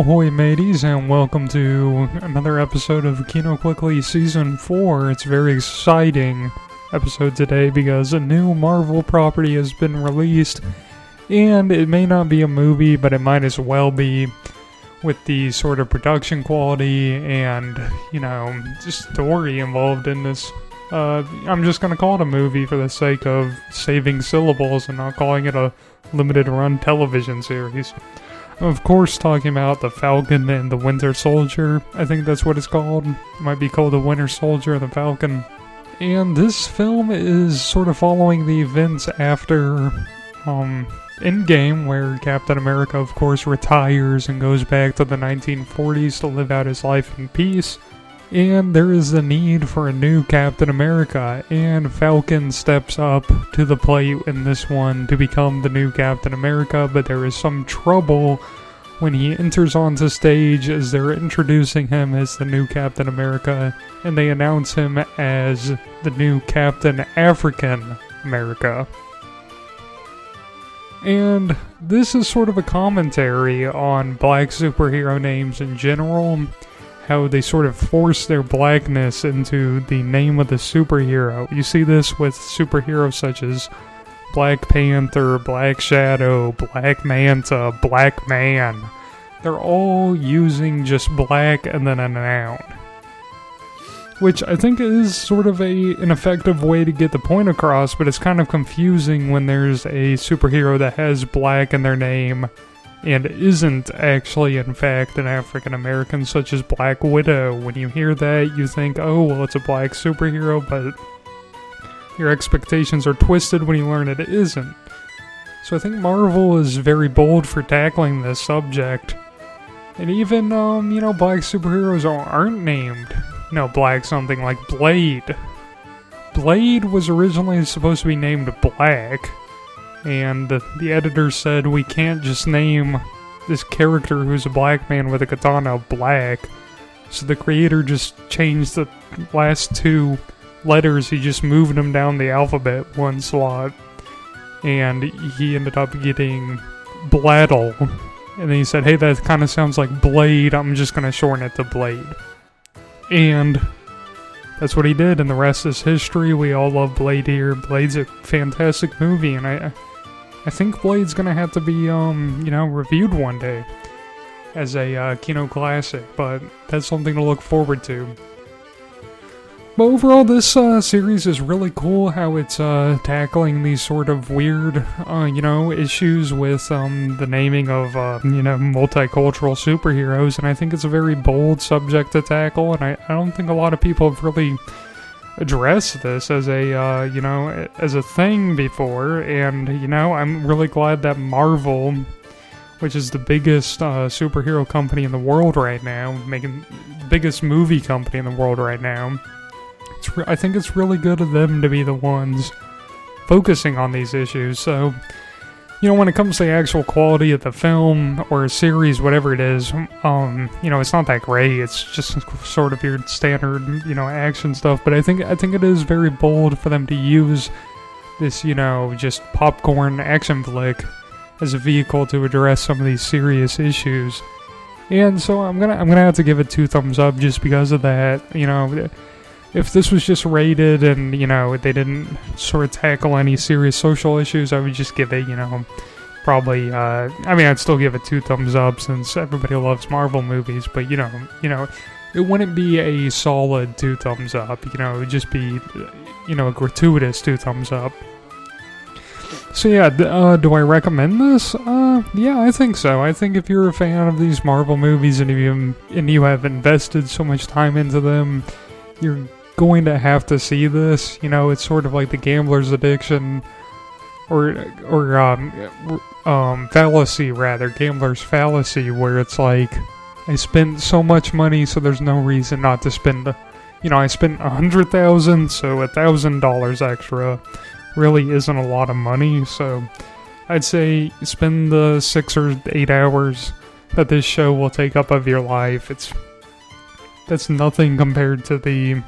Ahoy mateys, and welcome to another episode of Kino Quickly Season 4. It's a very exciting episode today because a new Marvel property has been released, and it may not be a movie, but it might as well be, with the sort of production quality and, just story involved in this. I'm just going to call it a movie for the sake of saving syllables and not calling it a limited run television series. Of course, talking about the Falcon and the Winter Soldier. I think that's what it's called. It might be called the Winter Soldier and the Falcon. And this film is sort of following the events after Endgame, where Captain America, of course, retires and goes back to the 1940s to live out his life in peace. And there is the need for a new Captain America, and Falcon steps up to the plate in this one to become the new Captain America, but there is some trouble when he enters onto stage as they're introducing him as the new Captain America, and they announce him as the new Captain African America. And this is sort of a commentary on black superhero names in general, how they sort of force their blackness into the name of the superhero. You see this with superheroes such as Black Panther, Black Shadow, Black Manta, Black Man. They're all using just black and then a noun, which I think is sort of an effective way to get the point across, but it's kind of confusing when there's a superhero that has black in their name and isn't actually, in fact, an African American, such as Black Widow. When you hear that, you think, oh, well, it's a black superhero, but your expectations are twisted when you learn it isn't. So I think Marvel is very bold for tackling this subject. And even, black superheroes aren't named, black something like Blade. Blade was originally supposed to be named Black, and the editor said, we can't just name this character who's a black man with a katana Black. So the creator just changed the last two letters. He just moved them down the alphabet one slot. And he ended up getting Blattle. And then he said, hey, that kind of sounds like Blade. I'm just going to shorten it to Blade. And that's what he did, and the rest is history. We all love Blade here. Blade's a fantastic movie, and I think Blade's gonna have to be, reviewed one day as a Kino classic, but that's something to look forward to. But overall, this series is really cool how it's tackling these sort of weird, issues with the naming of, multicultural superheroes, and I think it's a very bold subject to tackle, and I don't think a lot of people have really addressed this as as a thing before, and, I'm really glad that Marvel, which is the biggest superhero company in the world right now, making the biggest movie company in the world right now, I think it's really good of them to be the ones focusing on these issues. So, when it comes to the actual quality of the film or a series, whatever it is, it's not that great. It's just sort of your standard, action stuff. But I think it is very bold for them to use this, just popcorn action flick as a vehicle to address some of these serious issues. And so I'm gonna have to give it 2 thumbs up just because of that. If this was just rated and, they didn't sort of tackle any serious social issues, I would just give it, probably, I'd still give it 2 thumbs up since everybody loves Marvel movies, but, it wouldn't be a solid 2 thumbs up, it would just be, a gratuitous 2 thumbs up. So yeah, do I recommend this? Yeah, I think so. I think if you're a fan of these Marvel movies and you have invested so much time into them, you're going to have to see this. It's sort of like the gambler's addiction, or fallacy rather, gambler's fallacy, where it's like, I spent so much money, so there's no reason not to spend. I spent $100,000, so $1,000 extra really isn't a lot of money. So I'd say spend the 6 or 8 hours that this show will take up of your life. That's nothing compared to the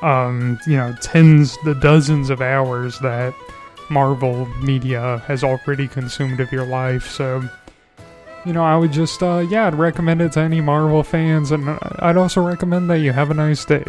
the dozens of hours that Marvel media has already consumed of your life. So I would just, yeah, I'd recommend it to any Marvel fans, and I'd also recommend that you have a nice day.